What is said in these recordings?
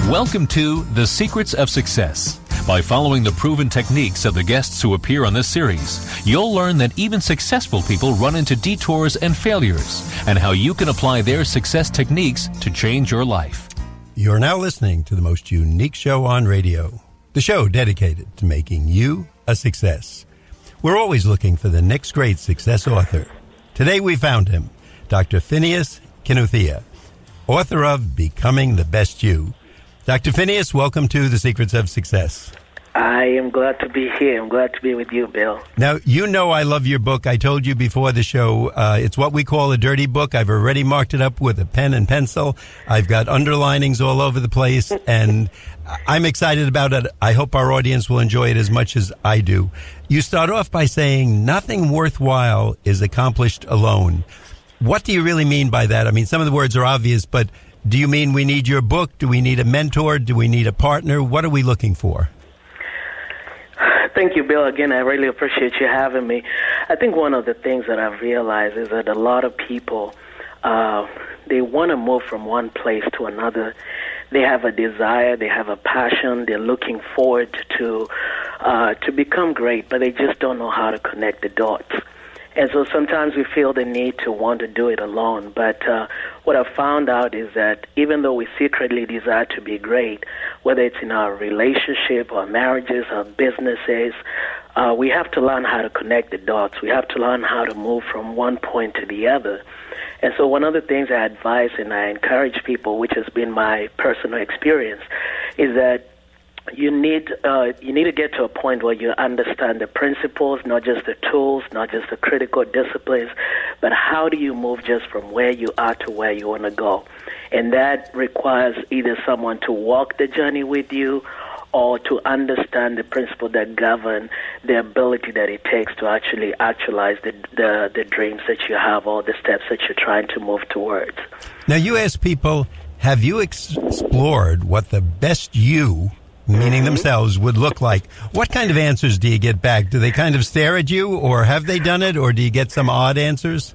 Welcome to The Secrets of Success. By following the proven techniques of the guests who appear on this series, you'll learn that even successful people run into detours and failures, and how you can apply their success techniques to change your life. You're now listening to the most unique show on radio, the show dedicated to making you a success. We're always looking for the next great success author. Today we found him, Dr. Phinehas Kinuthia, author of Becoming the Best You. Dr. Phinehas, welcome to The Secrets of Success. I am glad to be here. I'm glad to be with you, Bill. Now, you know I love your book. I told you before the show, it's what we call a dirty book. I've already marked it up with a pen and pencil. I've got underlinings all over the place, and I'm excited about it. I hope our audience will enjoy it as much as I do. You start off by saying, nothing worthwhile is accomplished alone. What do you really mean by that? I mean, some of the words are obvious, but do you mean we need your book? Do we need a mentor? Do we need a partner? What are we looking for? Thank you, Bill. Again, I really appreciate you having me. I think one of the things that I've realized is that a lot of people, they want to move from one place to another. They have a desire, they have a passion, they're looking forward to become great, but they just don't know how to connect the dots. And so sometimes we feel the need to want to do it alone. But what I've found out is that even though we secretly desire to be great, whether it's in our relationship, our marriages, our businesses, we have to learn how to connect the dots. We have to learn how to move from one point to the other. And so one of the things I advise and I encourage people, which has been my personal experience, is that you need to get to a point where you understand the principles, not just the tools, not just the critical disciplines, but how do you move just from where you are to where you want to go. And that requires either someone to walk the journey with you or to understand the principles that govern the ability that it takes to actually actualize the dreams that you have or the steps that you're trying to move towards. Now, you ask people, have you explored what the best you, meaning themselves, would look like? What kind of answers do you get back? Do they kind of stare at you, or have they done it, or do you get some odd answers?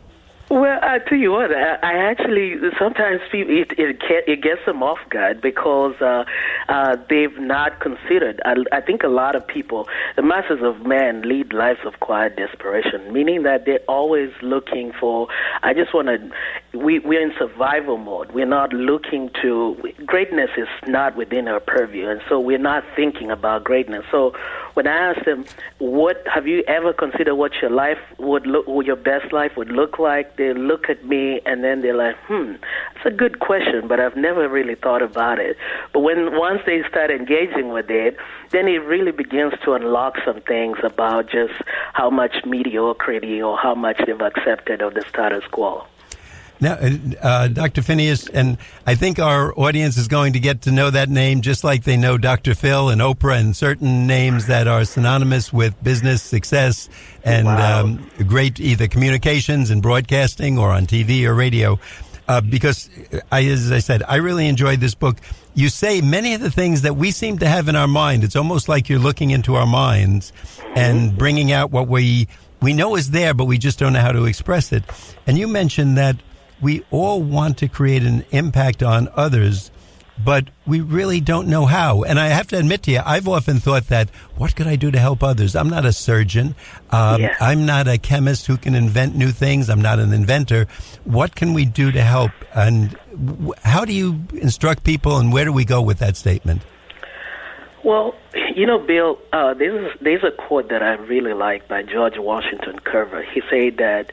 Well, I tell you what, I actually, sometimes people, it gets them off guard because they've not considered. I think a lot of people, the masses of men, lead lives of quiet desperation, meaning that they're always looking for, I just want to, we're in survival mode. We're not looking to, greatness is not within our purview, and so we're not thinking about greatness. So when I ask them, what have you ever considered what your life would look, what your best life would look like? They look at me and then they're like, that's a good question, but I've never really thought about it. But once they start engaging with it, then it really begins to unlock some things about just how much mediocrity or how much they've accepted of the status quo. Now, Dr. Phinehas, and I think our audience is going to get to know that name just like they know Dr. Phil and Oprah and certain names that are synonymous with business success and great either communications and broadcasting or on TV or radio. Because, as I said, I really enjoyed this book. You say many of the things that we seem to have in our mind. It's almost like you're looking into our minds and bringing out what we know is there, but we just don't know how to express it. And you mentioned that we all want to create an impact on others, but we really don't know how. And I have to admit to you, I've often thought that, what could I do to help others? I'm not a surgeon. I'm not a chemist who can invent new things. I'm not an inventor. What can we do to help? And how do you instruct people, and where do we go with that statement? Well, you know, Bill, there's a quote that I really like by George Washington Carver. He said that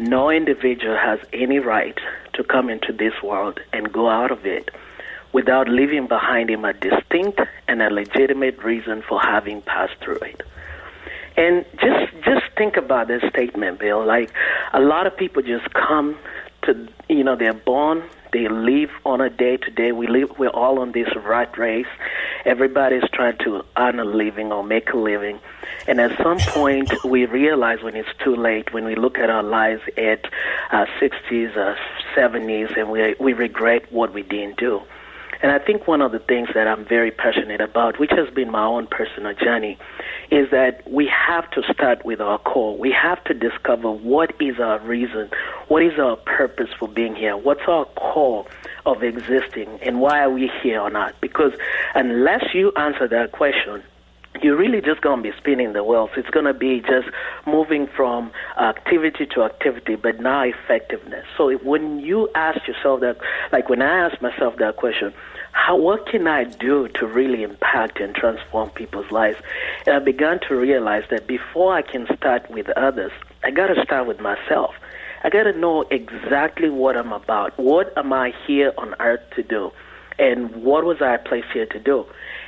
no individual has any right to come into this world and go out of it without leaving behind him a distinct and a legitimate reason for having passed through it. And just think about this statement, Bill. Like, a lot of people just come to, they're born, they live on a day-to-day. We're all on this rat race. Everybody's trying to earn a living or make a living. And at some point, we realize when it's too late, when we look at our lives at 60s or 70s, and we regret what we didn't do. And I think one of the things that I'm very passionate about, which has been my own personal journey, is that we have to start with our core. We have to discover what is our reason, what is our purpose for being here, what's our core of existing, and why are we here on earth? Because unless you answer that question, you're really just going to be spinning the wheels. It's going to be just moving from activity to activity, but not effectiveness. So when you ask yourself that, like when I ask myself that question, what can I do to really impact and transform people's lives? And I began to realize that before I can start with others, I got to start with myself. I got to know exactly what I'm about. What am I here on earth to do? And what was I placed here to do?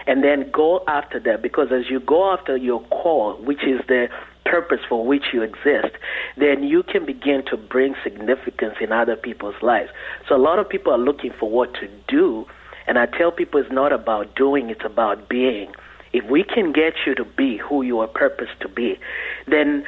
And then go after that, because as you go after your core, which is the purpose for which you exist, then you can begin to bring significance in other people's lives. So a lot of people are looking for what to do, and I tell people it's not about doing, it's about being. If we can get you to be who you are purposed to be, then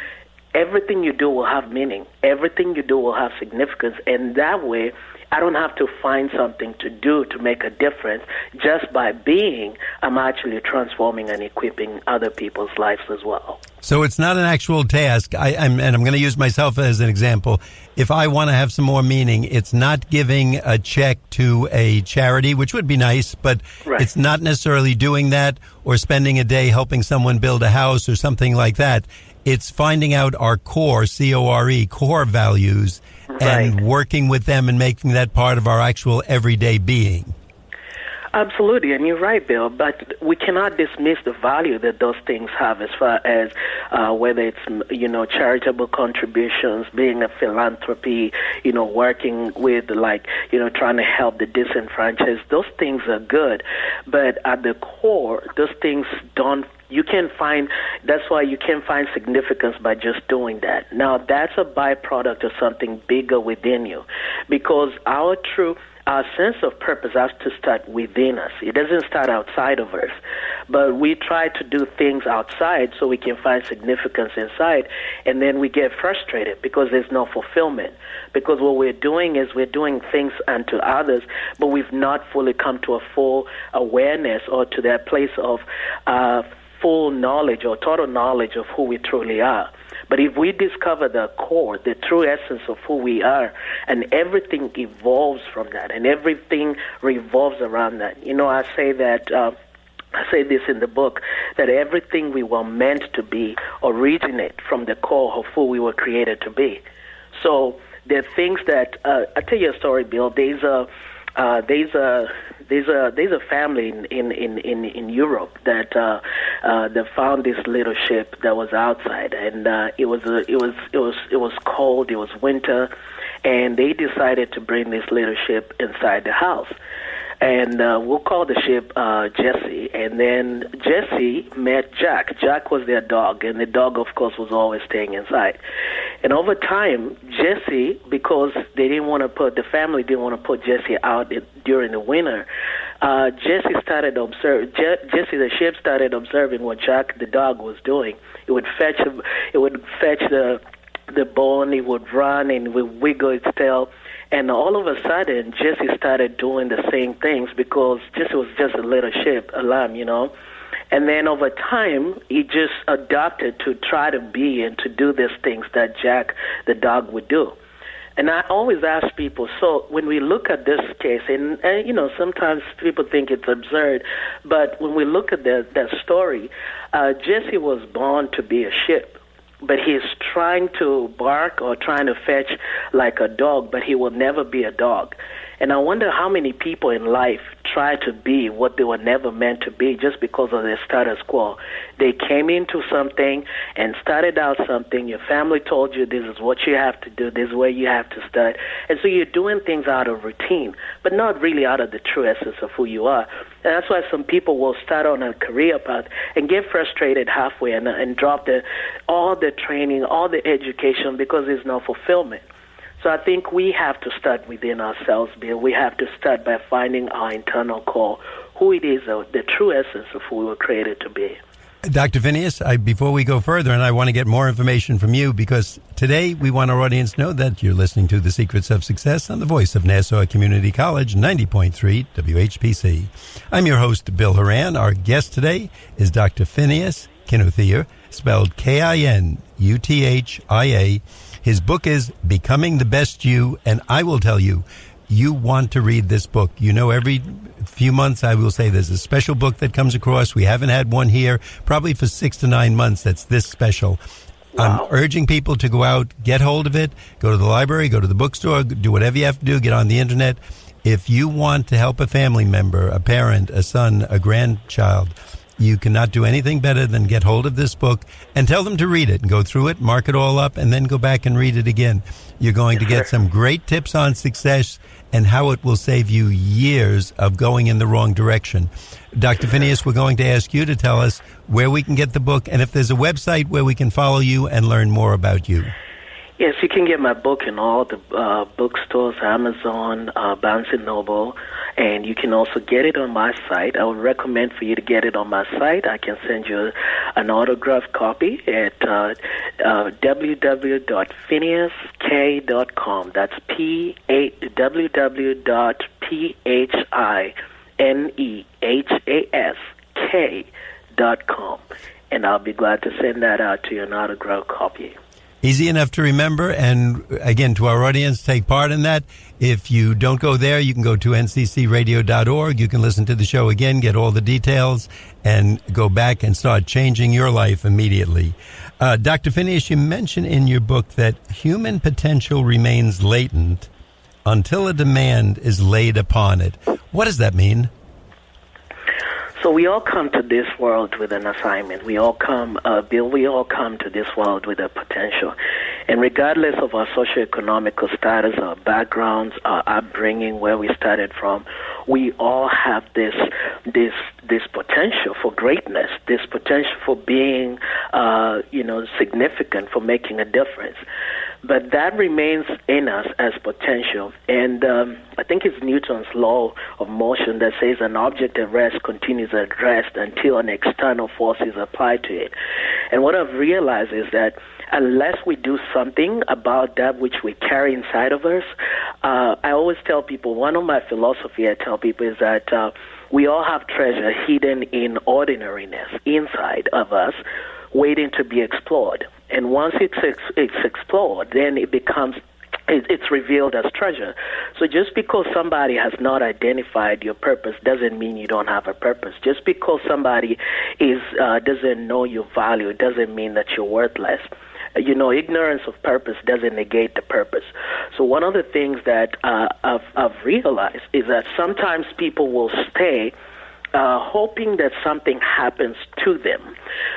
everything you do will have meaning. Everything you do will have significance, and that way I don't have to find something to do to make a difference. Just by being, I'm actually transforming and equipping other people's lives as well. So it's not an actual task. I'm going to use myself as an example. If I want to have some more meaning, it's not giving a check to a charity, which would be nice, but Right. It's not necessarily doing that or spending a day helping someone build a house or something like that. It's finding out our core, C-O-R-E, core values, and Right. working with them and making that part of our actual everyday being. Absolutely, and you're right, Bill, but we cannot dismiss the value that those things have as far as whether it's, charitable contributions, being a philanthropy, working with, trying to help the disenfranchised. Those things are good, but at the core, those things that's why you can't find significance by just doing that. Now, that's a byproduct of something bigger within you, because our sense of purpose has to start within us. It doesn't start outside of us. But we try to do things outside so we can find significance inside, and then we get frustrated because there's no fulfillment. Because what we're doing is we're doing things unto others, but we've not fully come to a full awareness or to that place of full knowledge or total knowledge of who we truly are. But if we discover the core, the true essence of who we are, and everything evolves from that, and everything revolves around that. I say that, I say this in the book, that everything we were meant to be originate from the core of who we were created to be. So there are things that, I'll tell you a story, Bill. There's a family in Europe that found this little ship that was outside, and it was cold, it was winter, and they decided to bring this little ship inside the house. And we'll call the ship Jesse. And then Jesse met Jack. Jack was their dog, and the dog, of course, was always staying inside. And over time, Jesse, because the family didn't want to put Jesse out during the winter, Jesse the ship started observing what Jack, the dog, was doing. It would fetch the bone, it would run, and it would wiggle its tail. And all of a sudden, Jesse started doing the same things because Jesse was just a little ship, a lamb, And then over time, he just adopted to try to be and to do these things that Jack, the dog, would do. And I always ask people, so when we look at this case, and sometimes people think it's absurd, but when we look at that story, Jesse was born to be a ship. But he's trying to bark or trying to fetch like a dog, but he will never be a dog. And I wonder how many people in life try to be what they were never meant to be just because of their status quo. They came into something and started out something. Your family told you this is what you have to do, this is where you have to start. And so you're doing things out of routine, but not really out of the true essence of who you are. And that's why some people will start on a career path and get frustrated halfway and drop all the training, all the education because there's no fulfillment. So I think we have to start within ourselves, Bill. We have to start by finding our internal core, who it is, the true essence of who we were created to be. Dr. Phinehas, before we go further, and I want to get more information from you, because today we want our audience to know that you're listening to The Secrets of Success on the voice of Nassau Community College, 90.3 WHPC. I'm your host, Bill Horan. Our guest today is Dr. Phinehas Kinuthia, spelled Kinuthia. His book is Becoming the Best You, and I will tell you, you want to read this book. You know, every few months I will say there's a special book that comes across. We haven't had one here probably for 6 to 9 months that's this special. Wow. I'm urging people to go out, get hold of it, go to the library, go to the bookstore, do whatever you have to do, get on the internet. If you want to help a family member, a parent, a son, a grandchild, you cannot do anything better than get hold of this book and tell them to read it and go through it, mark it all up, and then go back and read it again. You're going to get some great tips on success and how it will save you years of going in the wrong direction. Dr. Phinehas, we're going to ask you to tell us where we can get the book and if there's a website where we can follow you and learn more about you. Yes, you can get my book in all the bookstores, Amazon, Barnes & Noble, and you can also get it on my site. I would recommend for you to get it on my site. I can send you an autographed copy at www.phinehask.com. That's www.phinehask.com. And I'll be glad to send that out to you, an autographed copy. Easy enough to remember, and again, to our audience, take part in that. If you don't go there, you can go to nccradio.org. You can listen to the show again, get all the details, and go back and start changing your life immediately. Dr. Phinehas, you mention in your book that human potential remains latent until a demand is laid upon it. What does that mean? So we all come to this world with an assignment. We all come, Bill, we all come to this world with a potential. And regardless of our socioeconomical status, our backgrounds, our upbringing, where we started from, we all have this potential for greatness, this potential for being, significant, for making a difference. But that remains in us as potential. And I think it's Newton's law of motion that says an object at rest continues at rest until an external force is applied to it. And what I've realized is that unless we do something about that which we carry inside of us, I always tell people, one of my philosophy I tell people is that we all have treasure hidden in ordinariness inside of us, waiting to be explored. And once it's explored, then it's revealed as treasure. So just because somebody has not identified your purpose doesn't mean you don't have a purpose. Just because somebody doesn't know your value doesn't mean that you're worthless. Ignorance of purpose doesn't negate the purpose. So one of the things that I've realized is that sometimes people will stay hoping that something happens to them.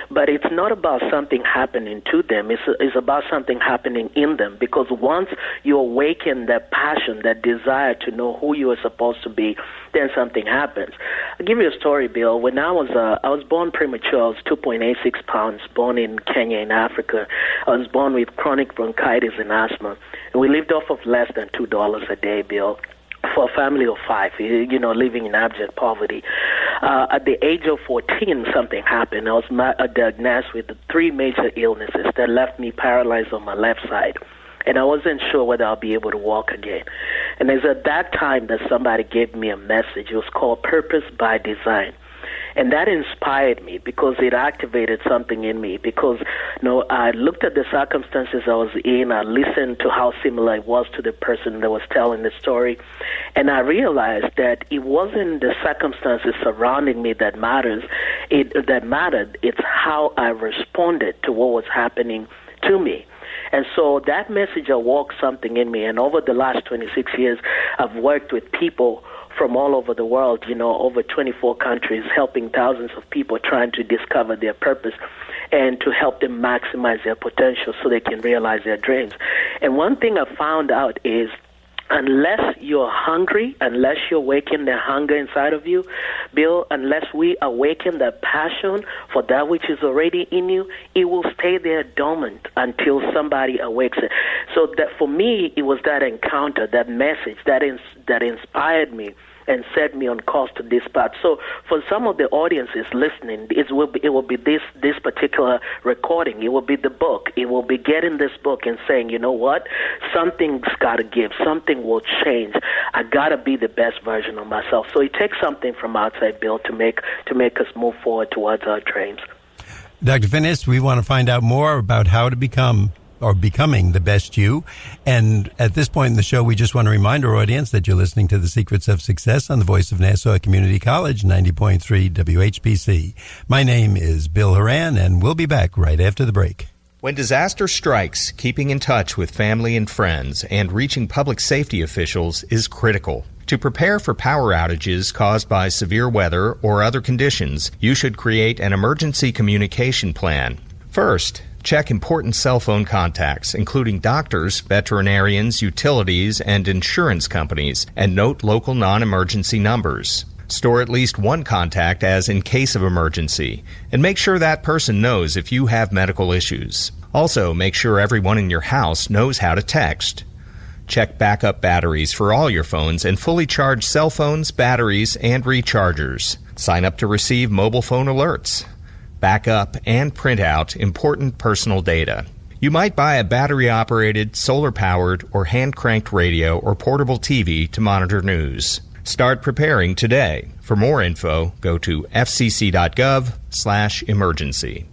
But it's not about something happening to them. It's about something happening in them. Because once you awaken that passion, that desire to know who you are supposed to be, then something happens. I'll give you a story, Bill. When I was born premature. I was 2.86 pounds, born in Kenya in Africa. I was born with chronic bronchitis and asthma. And we lived off of less than $2 a day, Bill, for a family of 5, living in abject poverty. At the age of 14, something happened. I was diagnosed with 3 major illnesses that left me paralyzed on my left side. And I wasn't sure whether I'll be able to walk again. And it's at that time that somebody gave me a message. It was called Purpose by Design. And that inspired me because it activated something in me. Because, I looked at the circumstances I was in. I listened to how similar it was to the person that was telling the story. And I realized that it wasn't the circumstances surrounding me that mattered. It's how I responded to what was happening to me. And so that message awoke something in me. And over the last 26 years, I've worked with people from all over the world, over 24 countries, helping thousands of people trying to discover their purpose and to help them maximize their potential so they can realize their dreams. And one thing I found out is unless you're hungry, unless you awaken the hunger inside of you, Bill, unless we awaken the passion for that which is already in you, it will stay there dormant until somebody awakes it. So that for me, it was that encounter, that message that inspired me and set me on course to this path. So for some of the audiences listening, it will be this particular recording. It will be the book. It will be getting this book and saying, you know what, something's got to give. Something will change. I got to be the best version of myself. So it takes something from outside, Bill, to make us move forward towards our dreams. Dr. Phinehas, we want to find out more about how to become or becoming the best you. And at this point in the show, we just want to remind our audience that you're listening to The Secrets of Success on the voice of Nassau Community College, 90.3 WHPC. My name is Bill Horan, and we'll be back right after the break. When disaster strikes, keeping in touch with family and friends and reaching public safety officials is critical. To prepare for power outages caused by severe weather or other conditions, you should create an emergency communication plan. First, check important cell phone contacts, including doctors, veterinarians, utilities, and insurance companies, and note local non-emergency numbers. Store at least one contact as in case of emergency, and make sure that person knows if you have medical issues. Also, make sure everyone in your house knows how to text. Check backup batteries for all your phones and fully charge cell phones, batteries, and rechargers. Sign up to receive mobile phone alerts. Back up and print out important personal data. You might buy a battery-operated, solar-powered, or hand-cranked radio or portable TV to monitor news. Start preparing today. For more info, go to fcc.gov/emergency.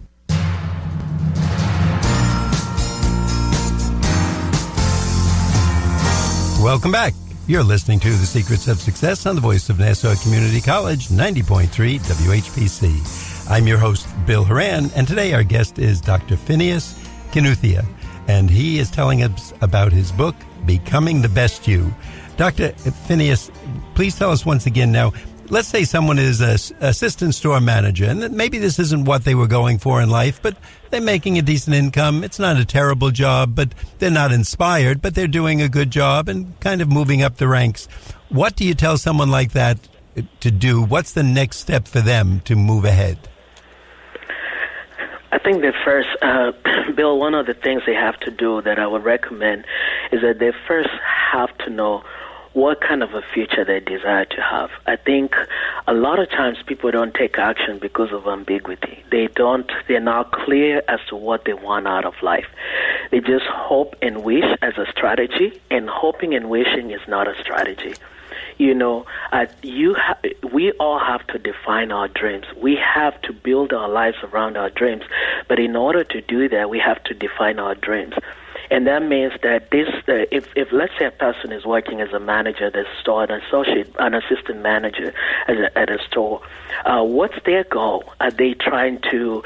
Welcome back. You're listening to The Secrets of Success on the voice of Nassau Community College, 90.3 WHPC. I'm your host, Bill Horan, and today our guest is Dr. Phinehas Kinuthia, and he is telling us about his book, Becoming the Best You. Dr. Phinehas, please tell us once again now, let's say someone is an assistant store manager, and maybe this isn't what they were going for in life, but they're making a decent income. It's not a terrible job, but they're not inspired, but they're doing a good job and kind of moving up the ranks. What do you tell someone like that to do? What's the next step for them to move ahead? I think that first, Bill, one of the things they have to do that I would recommend is that they first have to know what kind of a future they desire to have. I think a lot of times people don't take action because of ambiguity. They're not clear as to what they want out of life. They just hope and wish as a strategy, and hoping and wishing is not a strategy. You know, we all have to define our dreams. We have to build our lives around our dreams. But in order to do that, we have to define our dreams. And that means that if let's say a person is working as a manager at a store, an assistant manager at a store, what's their goal? Are they trying to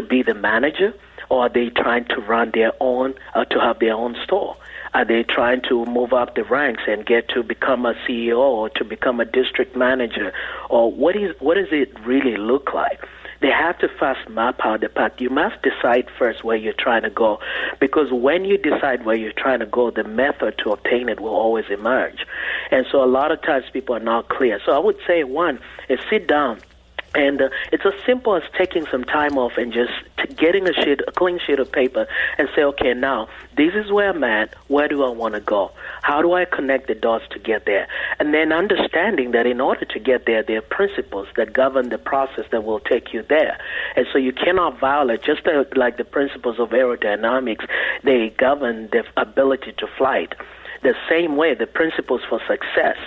be the manager, or are they trying to run their own, to have their own store? Are they trying to move up the ranks and get to become a CEO or to become a district manager? Or what does it really look like? They have to first map out the path. You must decide first where you're trying to go, because when you decide where you're trying to go, the method to obtain it will always emerge. And so a lot of times people are not clear. So I would say, one, is sit down. And it's as simple as taking some time off and just getting a clean sheet of paper and say, okay, now, this is where I'm at. Where do I want to go? How do I connect the dots to get there? And then understanding that in order to get there, there are principles that govern the process that will take you there. And so you cannot violate, just like the principles of aerodynamics, they govern the ability to flight. The same way, the principles for success,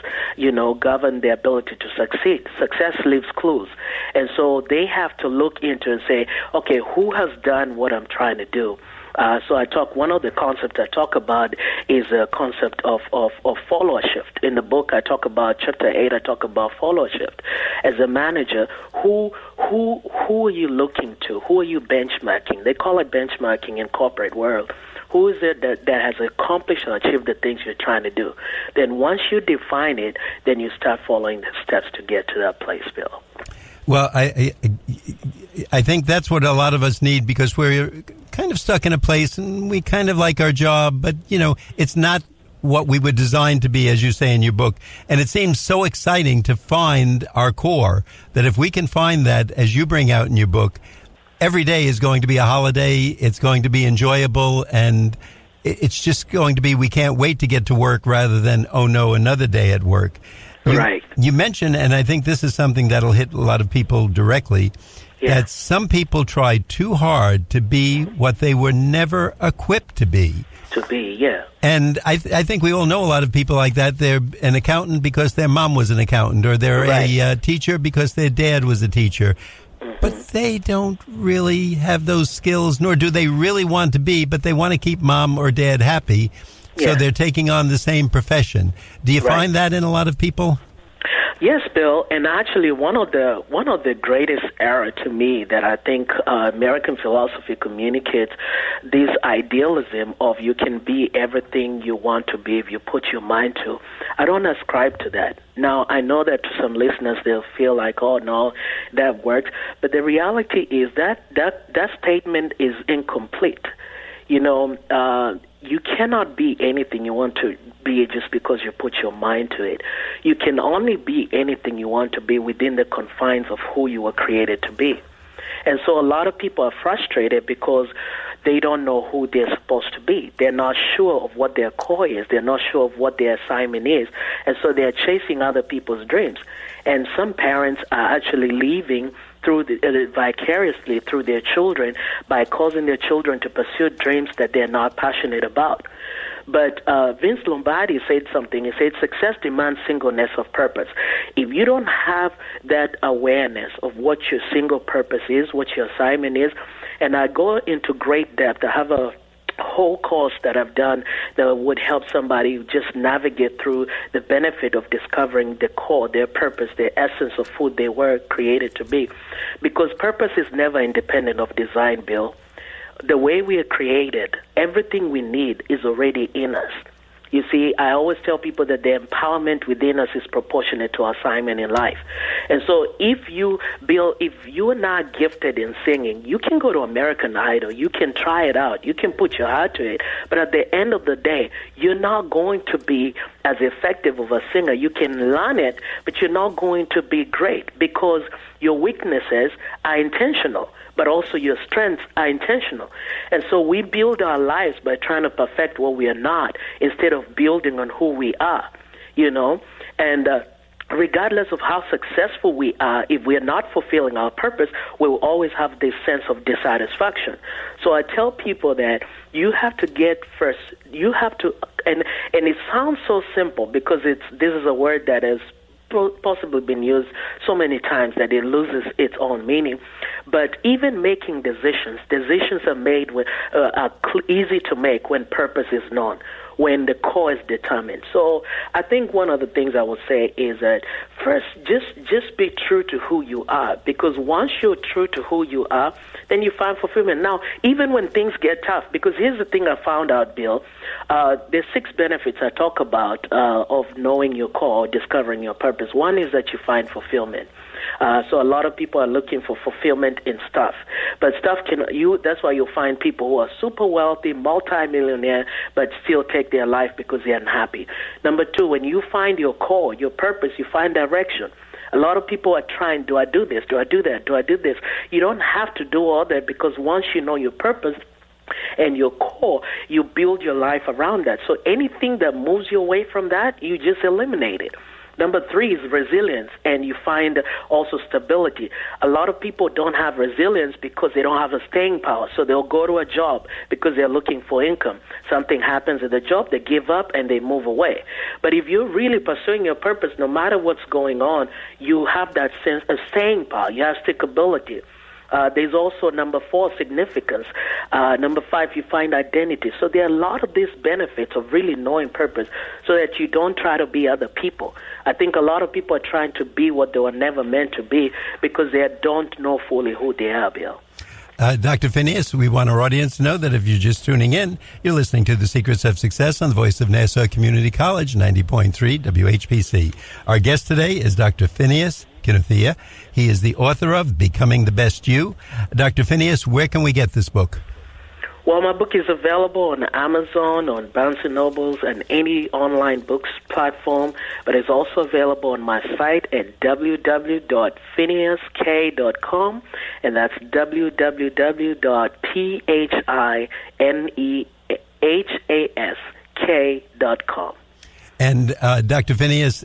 govern the ability to succeed. Success leaves clues. And so they have to look into and say, okay, who has done what I'm trying to do? So one of the concepts I talk about is a concept of followership. In the book, I talk about chapter 8, I talk about followership. As a manager, who are you looking to? Who are you benchmarking? They call it benchmarking in corporate world. Who is it that has accomplished and achieved the things you're trying to do? Then once you define it, then you start following the steps to get to that place, Bill. Well, I think that's what a lot of us need, because we're kind of stuck in a place and we kind of like our job, but, it's not what we were designed to be, as you say in your book. And it seems so exciting to find our core, that if we can find that, as you bring out in your book, every day is going to be a holiday. It's going to be enjoyable, and it's just going to be, we can't wait to get to work, rather than, oh no, another day at work. Right. You mentioned, and I think this is something that'll hit a lot of people directly, that some people try too hard to be what they were never equipped to be. And I think we all know a lot of people like that. They're an accountant because their mom was an accountant, or they're a teacher because their dad was a teacher. But they don't really have those skills, nor do they really want to be, but they want to keep mom or dad happy, so they're taking on the same profession. Do you find that in a lot of people? Yes, Bill, and actually one of the greatest error to me that I think American philosophy communicates, this idealism of you can be everything you want to be if you put your mind to. I don't ascribe to that. Now, I know that to some listeners they'll feel like, oh no, that works, but the reality is that statement is incomplete. You know, you cannot be anything you want to be just because you put your mind to it. You can only be anything you want to be within the confines of who you were created to be. And so a lot of people are frustrated because they don't know who they're supposed to be. They're not sure of what their core is. They're not sure of what their assignment is. And so they're chasing other people's dreams. And some parents are actually living through vicariously through their children by causing their children to pursue dreams that they're not passionate about. But Vince Lombardi said something. He said, success demands singleness of purpose. If you don't have that awareness of what your single purpose is, what your assignment is, and I go into great depth. I have a whole course that I've done that would help somebody just navigate through the benefit of discovering the core, their purpose, their essence of who they were created to be. Because purpose is never independent of design, Bill. The way we are created, everything we need is already in us. You see, I always tell people that the empowerment within us is proportionate to our assignment in life. And so if you are not gifted in singing, you can go to American Idol, you can try it out, you can put your heart to it, but at the end of the day, you're not going to be as effective of a singer. You can learn it, but you're not going to be great because your weaknesses are intentional, but also your strengths are intentional. And so we build our lives by trying to perfect what we are not instead of building on who we are, you know. And regardless of how successful we are, if we are not fulfilling our purpose, we will always have this sense of dissatisfaction. So I tell people that you have to get first, you have to, and it sounds so simple because this is a word that has possibly been used so many times that it loses its own meaning. But even making decisions are made with are easy to make when purpose is known, when the core is determined. So I think one of the things I would say is that first, just be true to who you are, because once you're true to who you are, then you find fulfillment. Now, even when things get tough, because here's the thing I found out, Bill, there's 6 benefits I talk about of knowing your core, discovering your purpose. One is that you find fulfillment. So a lot of people are looking for fulfillment in stuff, but stuff that's why you'll find people who are super wealthy, multi-millionaire, but still take their life because they're unhappy. Number 2, when you find your core, your purpose, you find direction. A lot of people are trying, do I do this? Do I do that? Do I do this? You don't have to do all that, because once you know your purpose and your core, you build your life around that. So anything that moves you away from that, you just eliminate it. Number 3 is resilience, and you find also stability. A lot of people don't have resilience because they don't have a staying power, so they'll go to a job because they're looking for income. Something happens at the job, they give up, and they move away. But if you're really pursuing your purpose, no matter what's going on, you have that sense of staying power. You have stickability. There's also number 4, significance. Number 5, you find identity. So there are a lot of these benefits of really knowing purpose so that you don't try to be other people. I think a lot of people are trying to be what they were never meant to be because they don't know fully who they are, Bill. Dr. Phinehas, we want our audience to know that if you're just tuning in, you're listening to The Secrets of Success on the voice of Nassau Community College, 90.3 WHPC. Our guest today is Dr. Phinehas Kinuthia. He is the author of Becoming the Best You. Dr. Phinehas, where can we get this book? Well, my book is available on Amazon, on Barnes & Nobles, and any online books platform, but it's also available on my site at www.phinehask.com, and that's www.phinehask.com. And Dr. Phinehas,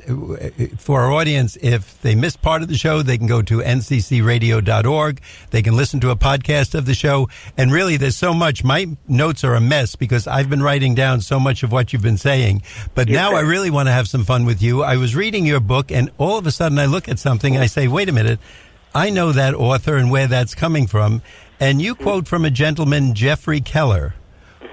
for our audience, if they missed part of the show, they can go to nccradio.org. They can listen to a podcast of the show. And really, there's so much. My notes are a mess because I've been writing down so much of what you've been saying. But now I really want to have some fun with you. I was reading your book, and all of a sudden I look at something and I say, wait a minute, I know that author and where that's coming from. And you quote from a gentleman, Jeffrey Keller,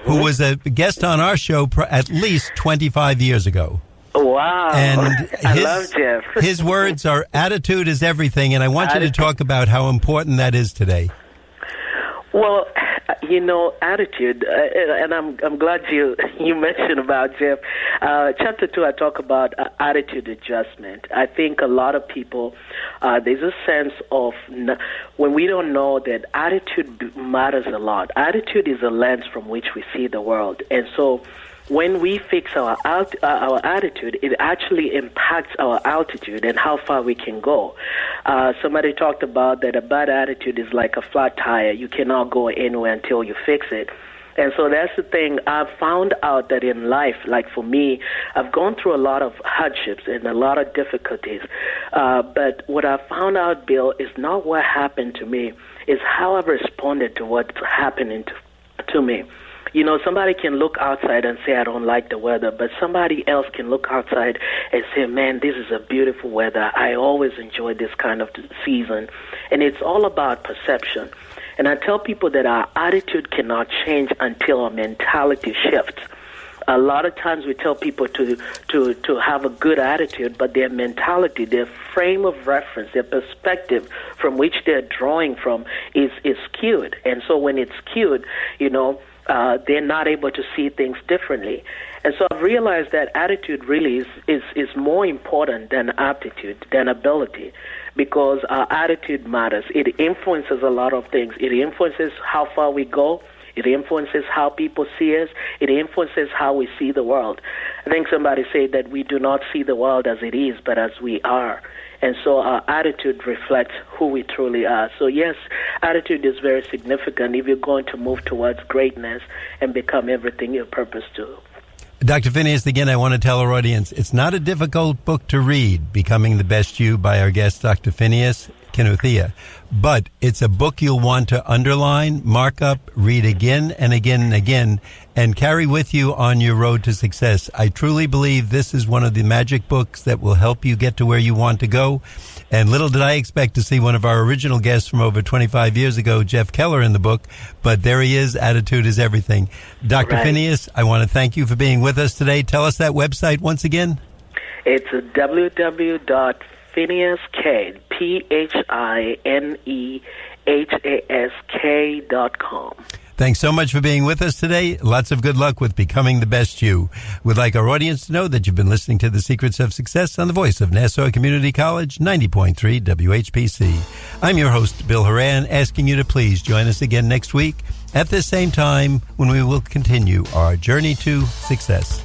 who was a guest on our show at least 25 years ago. Wow. And I love Jeff. His words are, attitude is everything, and I want you to talk about how important that is today. Well, attitude, and I'm glad you mentioned about Jeff. Chapter 2, I talk about attitude adjustment. I think a lot of people, there's a sense of when we don't know that attitude matters a lot. Attitude is a lens from which we see the world, and so when we fix our attitude, it actually impacts our altitude and how far we can go. Somebody talked about that a bad attitude is like a flat tire. You cannot go anywhere until you fix it. And so that's the thing. I've found out that in life, like for me, I've gone through a lot of hardships and a lot of difficulties. But what I found out, Bill, is not what happened to me. It's how I've responded to what's happening to me. Somebody can look outside and say, I don't like the weather, but somebody else can look outside and say, man, this is a beautiful weather. I always enjoy this kind of season. And it's all about perception. And I tell people that our attitude cannot change until our mentality shifts. A lot of times we tell people to have a good attitude, but their mentality, their frame of reference, their perspective from which they're drawing from is skewed. And so when it's skewed, they're not able to see things differently. And so I've realized that attitude really is more important than aptitude, than ability, because our attitude matters. It influences a lot of things. It influences how far we go. It influences how people see us. It influences how we see the world. I think somebody said that we do not see the world as it is, but as we are. And so our attitude reflects who we truly are. So yes, attitude is very significant if you're going to move towards greatness and become everything you're purposed to. Dr. Phinehas, again, I want to tell our audience, it's not a difficult book to read, Becoming the Best You by our guest, Dr. Phinehas Kinuthia. But it's a book you'll want to underline, mark up, read again and again and again, and carry with you on your road to success. I truly believe this is one of the magic books that will help you get to where you want to go. And little did I expect to see one of our original guests from over 25 years ago, Jeff Keller, in the book. But there he is. Attitude is everything. Dr. Phinehas, I want to thank you for being with us today. Tell us that website once again. It's www.PhinehasK, PHINEHASK.com. Thanks so much for being with us today. Lots of good luck with becoming the best you. We'd like our audience to know that you've been listening to The Secrets of Success on the voice of Nassau Community College, 90.3 WHPC. I'm your host, Bill Horan, asking you to please join us again next week at this same time when we will continue our journey to success.